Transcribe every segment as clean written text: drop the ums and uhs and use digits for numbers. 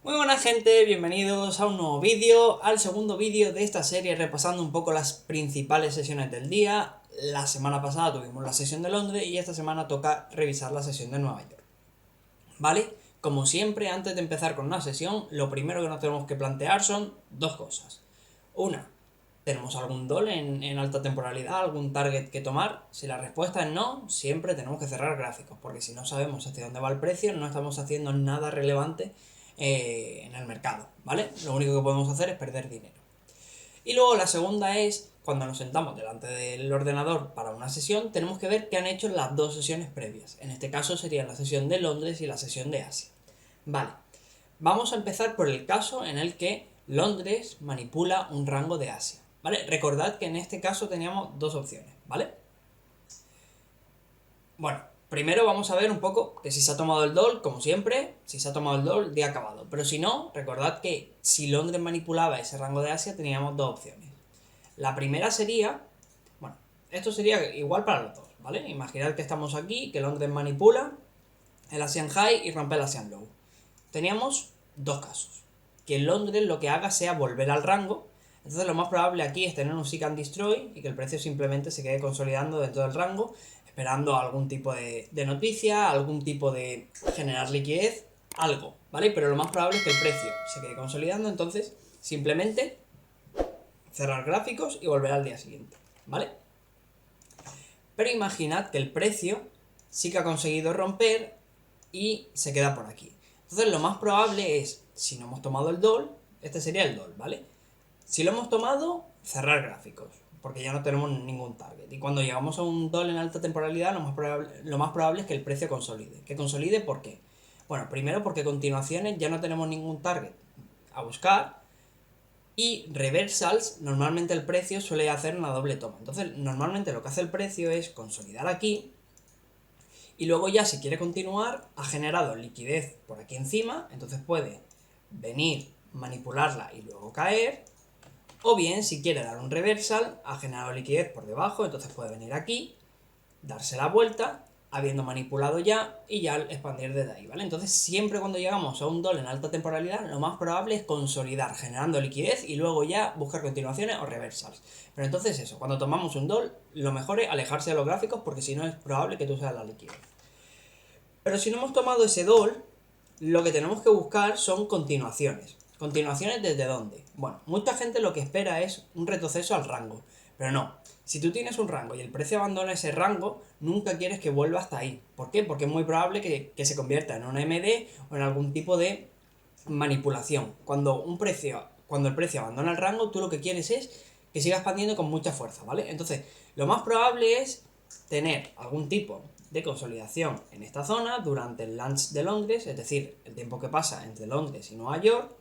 Muy buena gente, bienvenidos a un nuevo vídeo, al segundo vídeo de esta serie repasando un poco las principales sesiones del día. La semana pasada tuvimos la sesión de Londres y esta semana toca revisar la sesión de Nueva York. ¿Vale? Como siempre, antes de empezar con una sesión, lo primero que nos tenemos que plantear son dos cosas. Una, ¿tenemos algún doll en alta temporalidad, algún target que tomar? Si la respuesta es no, siempre tenemos que cerrar gráficos, porque si no sabemos hacia dónde va el precio, no estamos haciendo nada relevante en el mercado, ¿vale? Lo único que podemos hacer es perder dinero. Y luego la segunda es, cuando nos sentamos delante del ordenador para una sesión, tenemos que ver qué han hecho las dos sesiones previas. En este caso sería la sesión de Londres y la sesión de Asia. Vale, vamos a empezar por el caso en el que Londres manipula un rango de Asia. ¿Vale? Recordad que en este caso teníamos dos opciones, ¿vale? Bueno, primero vamos a ver un poco que si se ha tomado el doll, como siempre, si se ha tomado el doll, día acabado. Pero si no, recordad que si Londres manipulaba ese rango de Asia, teníamos dos opciones. La primera sería, bueno, esto sería igual para los dos, ¿vale? Imaginad que estamos aquí, que Londres manipula el Asian High y rompe el Asian Low. Teníamos dos casos. Que Londres lo que haga sea volver al rango. Entonces lo más probable aquí es tener un Seek and Destroy y que el precio simplemente se quede consolidando dentro del rango, esperando algún tipo de noticia, algún tipo de generar liquidez, algo, ¿vale? Pero lo más probable es que el precio se quede consolidando, entonces simplemente cerrar gráficos y volver al día siguiente, ¿vale? Pero imaginad que el precio sí que ha conseguido romper y se queda por aquí. Entonces lo más probable es, si no hemos tomado el doll, este sería el doll, ¿vale? Si lo hemos tomado, cerrar gráficos, porque ya no tenemos ningún target. Y cuando llegamos a un doll en alta temporalidad, lo más probable es que el precio consolide. ¿Que consolide por qué? Bueno, primero porque a continuaciones ya no tenemos ningún target a buscar, y reversals, normalmente el precio suele hacer una doble toma. Entonces, normalmente lo que hace el precio es consolidar aquí y luego ya si quiere continuar ha generado liquidez por aquí encima, entonces puede venir, manipularla y luego caer. O bien, si quiere dar un reversal, ha generado liquidez por debajo, entonces puede venir aquí, darse la vuelta, habiendo manipulado ya, y ya expandir desde ahí, ¿vale? Entonces, siempre cuando llegamos a un doll en alta temporalidad, lo más probable es consolidar, generando liquidez, y luego ya buscar continuaciones o reversals. Pero entonces eso, cuando tomamos un doll, lo mejor es alejarse de los gráficos, porque si no es probable que tú seas la liquidez. Pero si no hemos tomado ese doll, lo que tenemos que buscar son continuaciones. ¿Continuaciones desde dónde? Bueno, mucha gente lo que espera es un retroceso al rango, pero no. Si tú tienes un rango y el precio abandona ese rango, nunca quieres que vuelva hasta ahí. ¿Por qué? Porque es muy probable que se convierta en una MD o en algún tipo de manipulación. Cuando el precio abandona el rango, tú lo que quieres es que siga expandiendo con mucha fuerza, ¿vale? Entonces, lo más probable es tener algún tipo de consolidación en esta zona durante el launch de Londres, es decir, el tiempo que pasa entre Londres y Nueva York,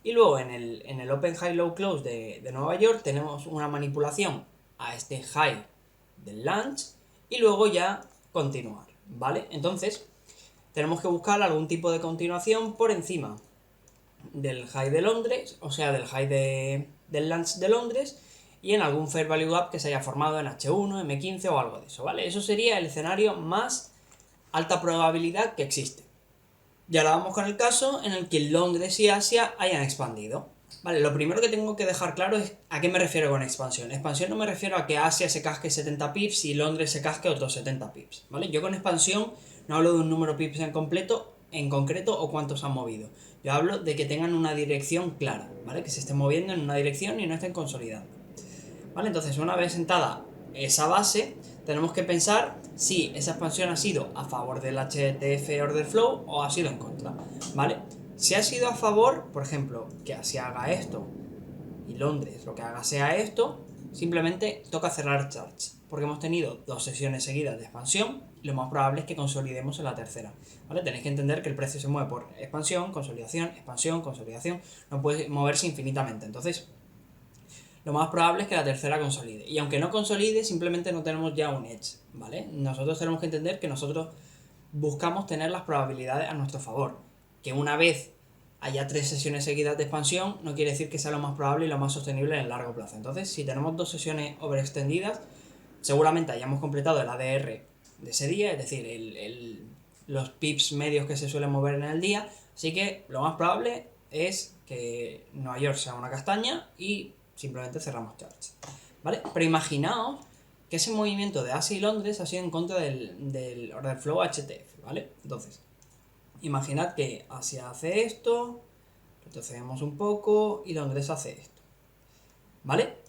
y luego en el Open High Low Close de Nueva York tenemos una manipulación a este high del launch y luego ya continuar, ¿vale? Entonces, tenemos que buscar algún tipo de continuación por encima del high de Londres, o sea, del high del launch de Londres, y en algún Fair Value Gap que se haya formado en H1, M15 o algo de eso, ¿vale? Eso sería el escenario más alta probabilidad que existe. Y ahora vamos con el caso en el que Londres y Asia hayan expandido. Vale, lo primero que tengo que dejar claro es a qué me refiero con expansión. Expansión no me refiero a que Asia se casque 70 pips y Londres se casque otros 70 pips, ¿vale? Yo con expansión no hablo de un número pips en concreto o cuántos han movido. Yo hablo de que tengan una dirección clara, ¿vale? Que se estén moviendo en una dirección y no estén consolidando. ¿Vale? Entonces, una vez sentada esa base, tenemos que pensar si esa expansión ha sido a favor del HTF Order Flow o ha sido en contra, ¿vale? Si ha sido a favor, por ejemplo, que Asia haga esto y Londres lo que haga sea esto, simplemente toca cerrar charts, porque hemos tenido dos sesiones seguidas de expansión y lo más probable es que consolidemos en la tercera, ¿vale? Tenéis que entender que el precio se mueve por expansión, consolidación, no puede moverse infinitamente, entonces lo más probable es que la tercera consolide. Y aunque no consolide, simplemente no tenemos ya un edge, ¿vale? Nosotros tenemos que entender que nosotros buscamos tener las probabilidades a nuestro favor. Que una vez haya tres sesiones seguidas de expansión, no quiere decir que sea lo más probable y lo más sostenible en el largo plazo. Entonces, si tenemos dos sesiones overextendidas, seguramente hayamos completado el ADR de ese día, es decir, los pips medios que se suelen mover en el día. Así que lo más probable es que Nueva York sea una castaña y simplemente cerramos charts, ¿vale? Pero imaginaos que ese movimiento de Asia y Londres ha sido en contra del order flow HTF, ¿vale? Entonces, imaginad que Asia hace esto, retrocedemos un poco y Londres hace esto, ¿vale?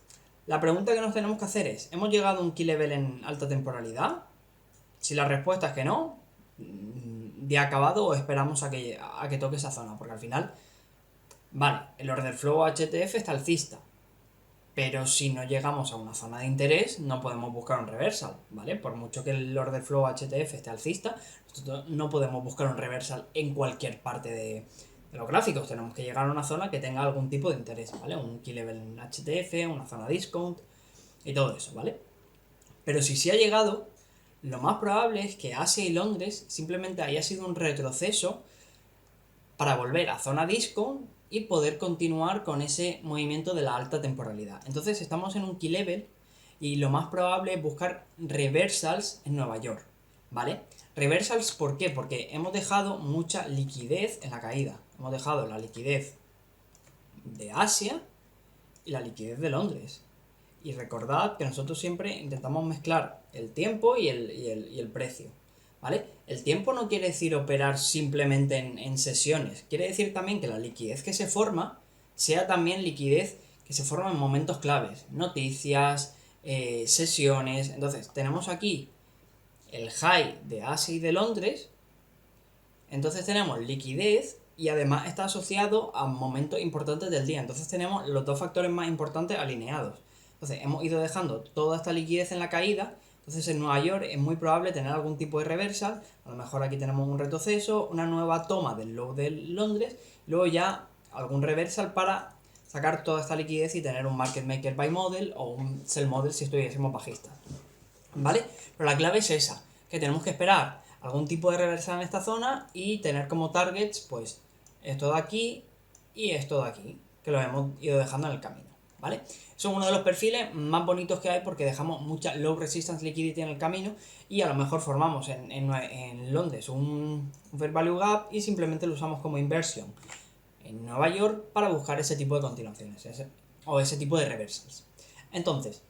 La pregunta que nos tenemos que hacer es, ¿hemos llegado a un key level en alta temporalidad? Si la respuesta es que no, día acabado o esperamos a que toque esa zona, porque al final, vale, el order flow HTF está alcista, pero si no llegamos a una zona de interés, no podemos buscar un reversal, ¿vale? Por mucho que el order flow HTF esté alcista, nosotros no podemos buscar un reversal en cualquier parte de los gráficos. Tenemos que llegar a una zona que tenga algún tipo de interés, ¿vale? Un key level en HTF, una zona discount y todo eso, ¿vale? Pero si sí ha llegado, lo más probable es que Asia y Londres simplemente haya sido un retroceso para volver a zona discount y poder continuar con ese movimiento de la alta temporalidad. Entonces estamos en un key level y lo más probable es buscar reversals en Nueva York, ¿vale? Reversals, ¿por qué? Porque hemos dejado mucha liquidez en la caída. Hemos dejado la liquidez de Asia y la liquidez de Londres. Y recordad que nosotros siempre intentamos mezclar el tiempo y el precio, ¿vale? El tiempo no quiere decir operar simplemente en sesiones, quiere decir también que la liquidez que se forma sea también liquidez que se forma en momentos claves, noticias, sesiones. Entonces, tenemos aquí el high de Asia y de Londres, entonces tenemos liquidez y además está asociado a momentos importantes del día. Entonces tenemos los dos factores más importantes alineados. Entonces hemos ido dejando toda esta liquidez en la caída. Entonces en Nueva York es muy probable tener algún tipo de reversal. A lo mejor aquí tenemos un retroceso, una nueva toma del low de Londres, y luego ya algún reversal para sacar toda esta liquidez y tener un market maker buy model o un sell model si estuviésemos bajistas, ¿vale? Pero la clave es esa, que tenemos que esperar algún tipo de reversal en esta zona y tener como targets pues esto de aquí y esto de aquí, que lo hemos ido dejando en el camino, ¿vale? Son uno de los perfiles más bonitos que hay porque dejamos mucha low resistance liquidity en el camino y a lo mejor formamos en Londres un fair value gap y simplemente lo usamos como inversión en Nueva York para buscar ese tipo de continuaciones o ese tipo de reversals. Entonces,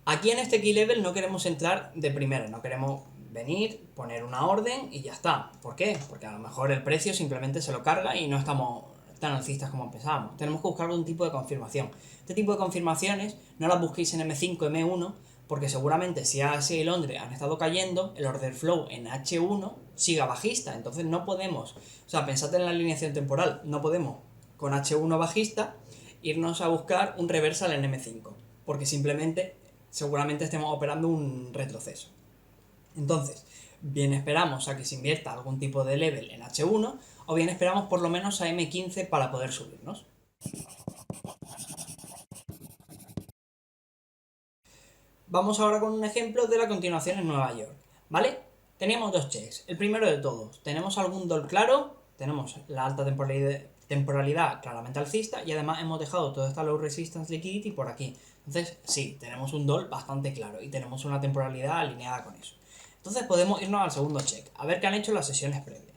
aquí en este key level no queremos entrar de primera, no queremos venir, poner una orden y ya está. ¿Por qué? Porque a lo mejor el precio simplemente se lo carga y no estamos tan alcistas como pensábamos. Tenemos que buscar algún tipo de confirmación. Este tipo de confirmaciones no las busquéis en M5, M1, porque seguramente si Asia y Londres han estado cayendo, el order flow en H1 siga bajista. Entonces no podemos, o sea, pensad en la alineación temporal, no podemos con H1 bajista irnos a buscar un reversal en M5, porque simplemente seguramente estemos operando un retroceso. Entonces, bien esperamos a que se invierta algún tipo de level en H1 o bien esperamos por lo menos a M15 para poder subirnos. Vamos ahora con un ejemplo de la continuación en Nueva York, ¿vale? Teníamos dos checks. El primero de todos, tenemos algún doll claro, tenemos la alta temporalidad claramente alcista y además hemos dejado toda esta low resistance liquidity por aquí. Entonces, sí, tenemos un doll bastante claro y tenemos una temporalidad alineada con eso. Entonces podemos irnos al segundo check, a ver qué han hecho las sesiones previas.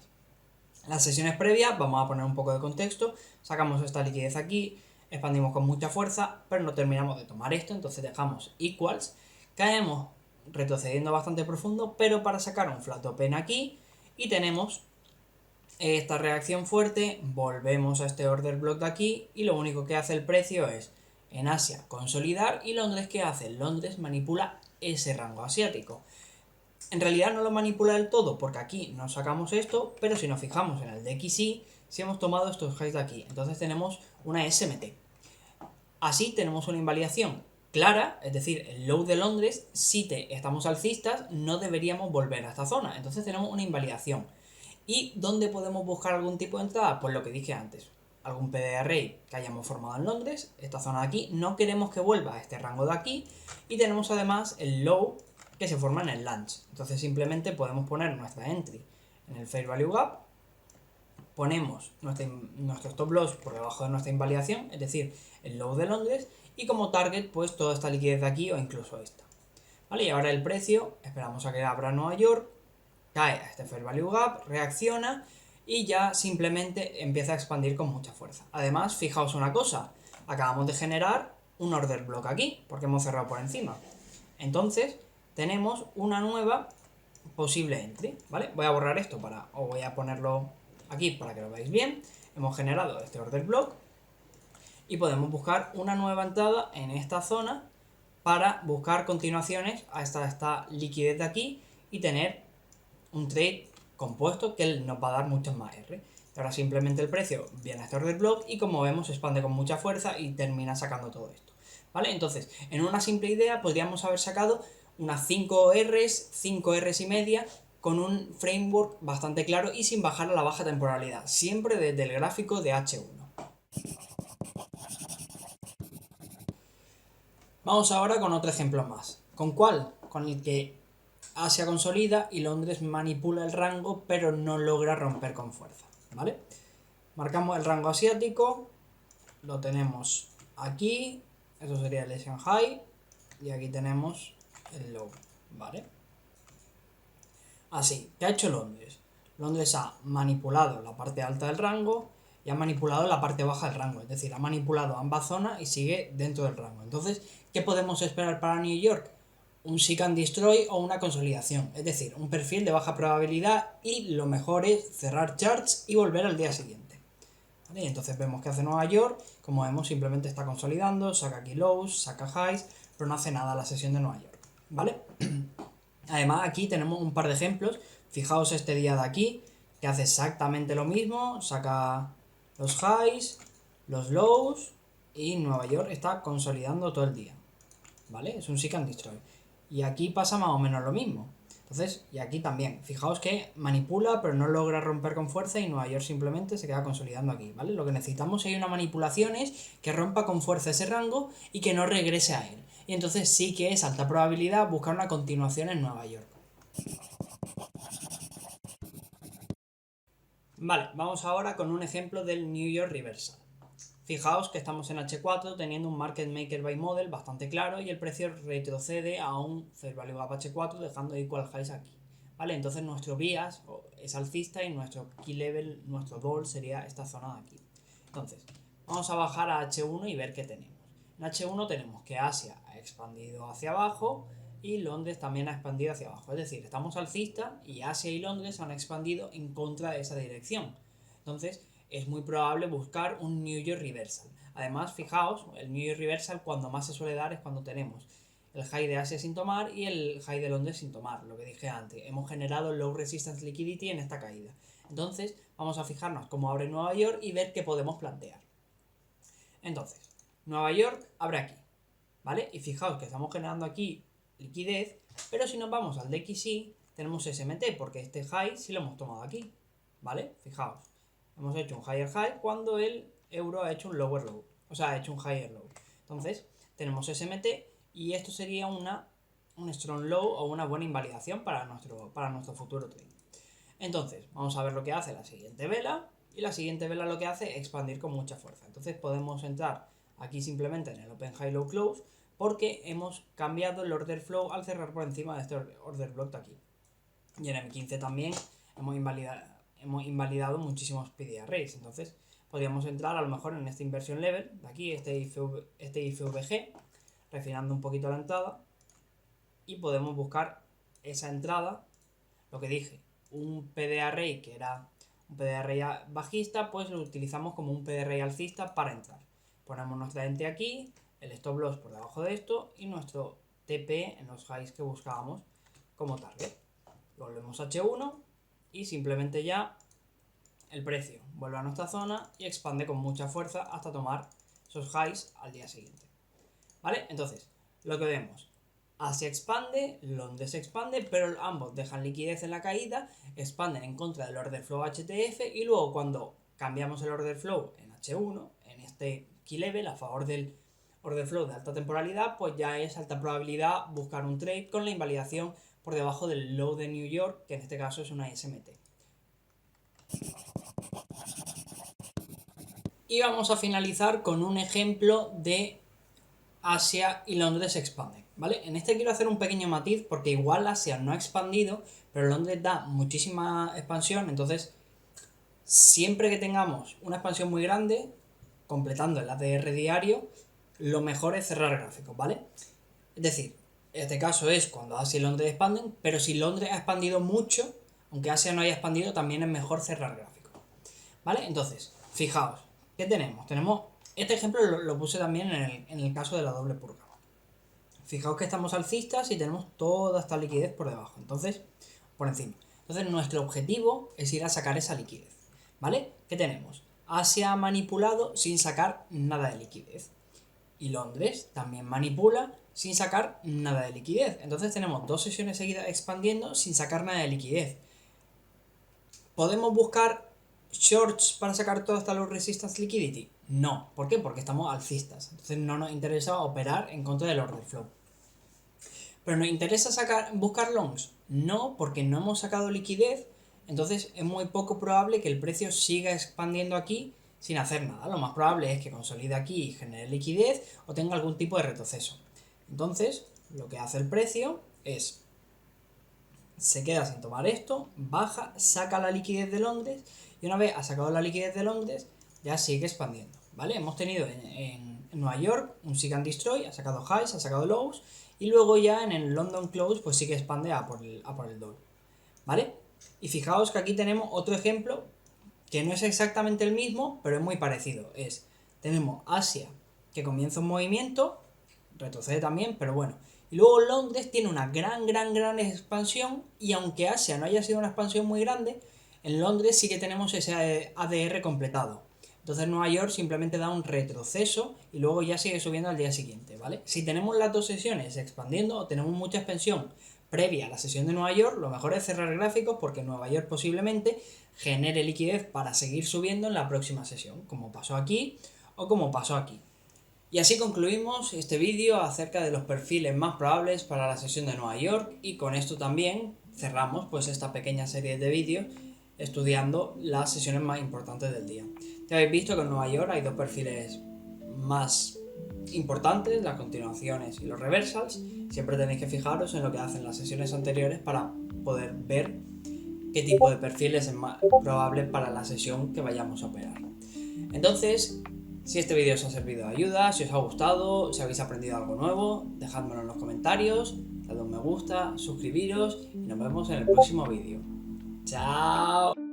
Las sesiones previas, vamos a poner un poco de contexto, sacamos esta liquidez aquí, expandimos con mucha fuerza, pero no terminamos de tomar esto, entonces dejamos equals, caemos retrocediendo bastante profundo, pero para sacar un flat open aquí, y tenemos esta reacción fuerte, volvemos a este order block de aquí, y lo único que hace el precio es, en Asia, consolidar, y Londres, ¿qué hace? Londres manipula ese rango asiático. En realidad no lo manipula del todo, porque aquí no sacamos esto, pero si nos fijamos en el DXY, si hemos tomado estos highs de aquí, entonces tenemos una SMT. Así tenemos una invalidación clara, es decir, el low de Londres, si estamos alcistas, no deberíamos volver a esta zona, entonces tenemos una invalidación. ¿Y dónde podemos buscar algún tipo de entrada? Pues lo que dije antes, algún PDR que hayamos formado en Londres, esta zona de aquí, no queremos que vuelva a este rango de aquí, y tenemos además el low que se forma en el lunch. Entonces simplemente podemos poner nuestra entry en el fair value gap, ponemos nuestro stop loss por debajo de nuestra invalidación, es decir, el low de Londres, y como target pues toda esta liquidez de aquí o incluso esta. ¿Vale? Y ahora el precio, esperamos a que abra Nueva York, cae a este fair value gap, reacciona y ya simplemente empieza a expandir con mucha fuerza. Además, fijaos una cosa, acabamos de generar un order block aquí, porque hemos cerrado por encima. Entonces, tenemos una nueva posible entry, ¿vale? Voy a borrar esto o voy a ponerlo aquí para que lo veáis bien. Hemos generado este order block y podemos buscar una nueva entrada en esta zona para buscar continuaciones a esta liquidez de aquí y tener un trade compuesto que nos va a dar muchos más R. Ahora simplemente el precio viene a este order block y como vemos se expande con mucha fuerza y termina sacando todo esto. ¿Vale? Entonces, en una simple idea podríamos haber sacado unas 5 Rs, 5 Rs y media con un framework bastante claro y sin bajar a la baja temporalidad, siempre desde el gráfico de H1. Vamos ahora con otro ejemplo más. ¿Con cuál? Con el que Asia consolida y Londres manipula el rango pero no logra romper con fuerza, ¿vale? Marcamos el rango asiático, lo tenemos aquí, eso sería el Asian High, y aquí tenemos el low, ¿vale? Así, ¿qué ha hecho Londres? Londres ha manipulado la parte alta del rango y ha manipulado la parte baja del rango, es decir, ha manipulado ambas zonas y sigue dentro del rango. Entonces, ¿qué podemos esperar para New York? Un seek and destroy o una consolidación, es decir, un perfil de baja probabilidad y lo mejor es cerrar charts y volver al día siguiente. ¿Vale? Y entonces vemos que hace Nueva York, como vemos simplemente está consolidando, saca aquí lows, saca highs, pero no hace nada la sesión de Nueva York, ¿vale? Además aquí tenemos un par de ejemplos, fijaos este día de aquí, que hace exactamente lo mismo, saca los highs, los lows y Nueva York está consolidando todo el día, ¿vale? Es un seek and destroy. Y aquí pasa más o menos lo mismo. Entonces, y aquí también, fijaos que manipula pero no logra romper con fuerza y Nueva York simplemente se queda consolidando aquí, ¿vale? Lo que necesitamos si hay una manipulación es que rompa con fuerza ese rango y que no regrese a él. Y entonces sí que es alta probabilidad buscar una continuación en Nueva York. Vale, vamos ahora con un ejemplo del New York Reversal. Fijaos que estamos en H4 teniendo un Market Maker by Model bastante claro y el precio retrocede a un Fair Value Gap H4 dejando Equal Highs aquí. ¿Vale? Entonces nuestro bias es alcista y nuestro Key Level, nuestro goal sería esta zona de aquí. Entonces, vamos a bajar a H1 y ver qué tenemos. En H1 tenemos que Asia ha expandido hacia abajo y Londres también ha expandido hacia abajo. Es decir, estamos alcistas y Asia y Londres han expandido en contra de esa dirección. Entonces, es muy probable buscar un New York Reversal. Además, fijaos, el New York Reversal cuando más se suele dar es cuando tenemos el high de Asia sin tomar y el high de Londres sin tomar, lo que dije antes. Hemos generado low resistance liquidity en esta caída. Entonces, vamos a fijarnos cómo abre Nueva York y ver qué podemos plantear. Entonces, Nueva York abre aquí, ¿vale? Y fijaos que estamos generando aquí liquidez, pero si nos vamos al DXY, tenemos SMT, porque este high sí lo hemos tomado aquí, ¿vale? Fijaos, hemos hecho un higher high cuando el euro ha hecho un lower low, o sea, ha hecho un higher low. Entonces, tenemos SMT y esto sería un strong low o una buena invalidación para nuestro futuro trade. Entonces, vamos a ver lo que hace la siguiente vela. Y la siguiente vela lo que hace es expandir con mucha fuerza. Entonces podemos entrar aquí simplemente en el Open High Low Close porque hemos cambiado el order flow al cerrar por encima de este order block de aquí. Y en M15 también hemos invalidado muchísimos PDA rates. Entonces podríamos entrar a lo mejor en este inversion level de aquí, este IFVG, refinando un poquito la entrada. Y podemos buscar esa entrada, lo que dije, un PDA array que era un PDA array bajista, pues lo utilizamos como un PDA array alcista para entrar. Ponemos nuestra ente aquí, el stop loss por debajo de esto y nuestro TP en los highs que buscábamos como target. Volvemos a H1 y simplemente ya el precio vuelve a nuestra zona y expande con mucha fuerza hasta tomar esos highs al día siguiente. ¿Vale? Entonces, lo que vemos, Asia expande, Londres expande, pero ambos dejan liquidez en la caída, expanden en contra del order flow HTF y luego cuando cambiamos el order flow en H1, en este key level a favor del order flow de alta temporalidad, pues ya es alta probabilidad buscar un trade con la invalidación por debajo del low de New York, que en este caso es una SMT. Y vamos a finalizar con un ejemplo de Asia y Londres expanden, ¿vale? En este quiero hacer un pequeño matiz porque igual Asia no ha expandido, pero Londres da muchísima expansión, entonces Siempre que tengamos una expansión muy grande, completando el ADR diario, lo mejor es cerrar gráficos, ¿vale? Es decir, este caso es cuando Asia y Londres expanden, pero si Londres ha expandido mucho, aunque Asia no haya expandido, también es mejor cerrar gráficos, ¿vale? Entonces, fijaos, ¿qué tenemos? Este ejemplo lo puse también en el caso de la doble purga. Fijaos que estamos alcistas y tenemos toda esta liquidez por debajo, entonces, por encima. Entonces, nuestro objetivo es ir a sacar esa liquidez, ¿vale? ¿Qué tenemos? Asia ha manipulado sin sacar nada de liquidez. Y Londres también manipula sin sacar nada de liquidez. Entonces tenemos 2 sesiones seguidas expandiendo sin sacar nada de liquidez. ¿Podemos buscar shorts para sacar toda esta low resistance liquidity? No. ¿Por qué? Porque estamos alcistas. Entonces no nos interesa operar en contra del order flow. ¿Pero nos interesa buscar longs? No, porque no hemos sacado liquidez. Entonces es muy poco probable que el precio siga expandiendo aquí sin hacer nada. Lo más probable es que consolide aquí y genere liquidez o tenga algún tipo de retroceso. Entonces, lo que hace el precio es, se queda sin tomar esto, baja, saca la liquidez de Londres y una vez ha sacado la liquidez de Londres, ya sigue expandiendo, ¿vale? Hemos tenido en Nueva York un Seek and Destroy, ha sacado highs, ha sacado lows y luego ya en el London Close pues sí que expande a por el dólar, ¿vale? Y fijaos que aquí tenemos otro ejemplo que no es exactamente el mismo, pero es muy parecido. Tenemos Asia, que comienza un movimiento, retrocede también, pero bueno. Y luego Londres tiene una gran expansión, y aunque Asia no haya sido una expansión muy grande, en Londres sí que tenemos ese ADR completado. Entonces Nueva York simplemente da un retroceso y luego ya sigue subiendo al día siguiente, ¿vale? Si tenemos las 2 sesiones expandiendo o tenemos mucha expansión previa a la sesión de Nueva York, lo mejor es cerrar gráficos porque Nueva York posiblemente genere liquidez para seguir subiendo en la próxima sesión, como pasó aquí o como pasó aquí. Y así concluimos este vídeo acerca de los perfiles más probables para la sesión de Nueva York, y con esto también cerramos pues esta pequeña serie de vídeos estudiando las sesiones más importantes del día. Ya habéis visto que en Nueva York hay 2 perfiles más importantes, las continuaciones y los reversals. Siempre tenéis que fijaros en lo que hacen las sesiones anteriores para poder ver qué tipo de perfiles es más probable para la sesión que vayamos a operar. Entonces, si este vídeo os ha servido de ayuda, si os ha gustado, si habéis aprendido algo nuevo, dejádmelo en los comentarios, dadle un me gusta, suscribiros y nos vemos en el próximo vídeo. ¡Chao!